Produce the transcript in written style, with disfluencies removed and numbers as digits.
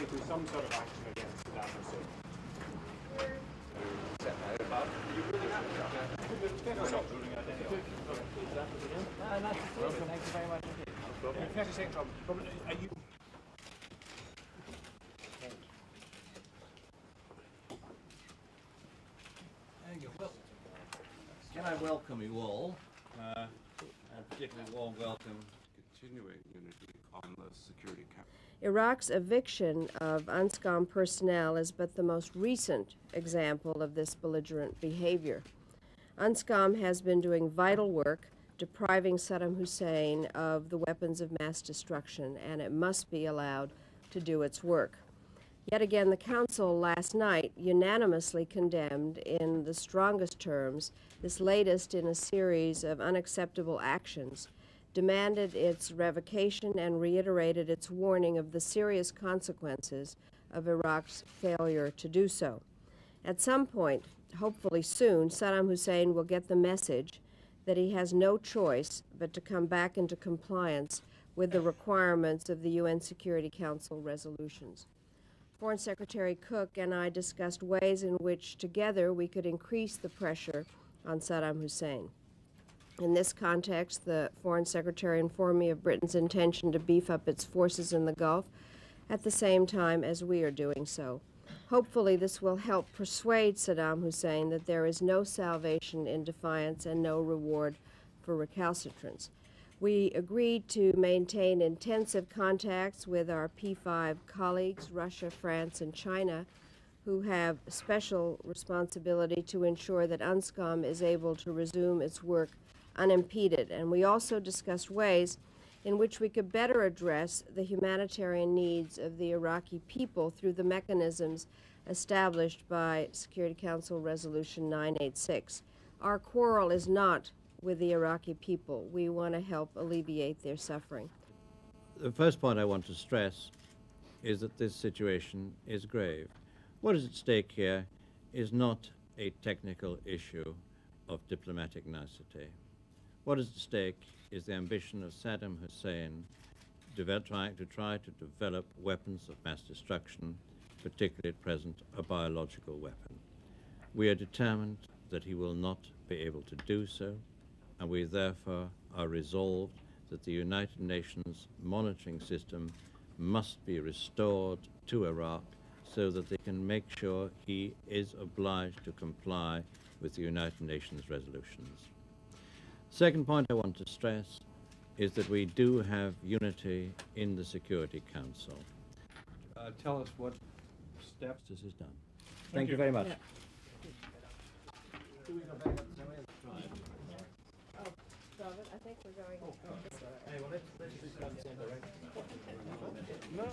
going through some sort of action against Saddam Hussein. Thank you very much indeed. No problem. 30 seconds problem. Are you... Can I welcome you all, and particularly warm welcome continuing unity on the Security Council. Iraq's eviction of UNSCOM personnel is but the most recent example of this belligerent behavior. UNSCOM has been doing vital work depriving Saddam Hussein of the weapons of mass destruction, and it must be allowed to do its work. Yet again, the Council last night unanimously condemned in the strongest terms this latest in a series of unacceptable actions, demanded its revocation, and reiterated its warning of the serious consequences of Iraq's failure to do so. At some point, hopefully soon, Saddam Hussein will get the message that he has no choice but to come back into compliance with the requirements of the UN Security Council resolutions. Foreign Secretary Cook and I discussed ways in which together we could increase the pressure on Saddam Hussein. In this context, the Foreign Secretary informed me of Britain's intention to beef up its forces in the Gulf at the same time as we are doing so. Hopefully this will help persuade Saddam Hussein that there is no salvation in defiance and no reward for recalcitrance. We agreed to maintain intensive contacts with our P5 colleagues, Russia, France, and China, who have special responsibility to ensure that UNSCOM is able to resume its work unimpeded. And we also discussed ways in which we could better address the humanitarian needs of the Iraqi people through the mechanisms established by Security Council Resolution 986. Our quarrel is not with the Iraqi people. We want to help alleviate their suffering. The first point I want to stress is that this situation is grave. What is at stake here is not a technical issue of diplomatic nicety. What is at stake is the ambition of Saddam Hussein to try to develop weapons of mass destruction, particularly at present a biological weapon. We are determined that he will not be able to do so, and we therefore are resolved that the United Nations monitoring system must be restored to Iraq so that they can make sure he is obliged to comply with the United Nations resolutions. Second point I want to stress is that we do have unity in the Security Council. Tell us what steps this is done. Thank you very much. Yeah. Do we go back up the way? I think we're going this way. Hey, well, let's discuss in the same direction. No.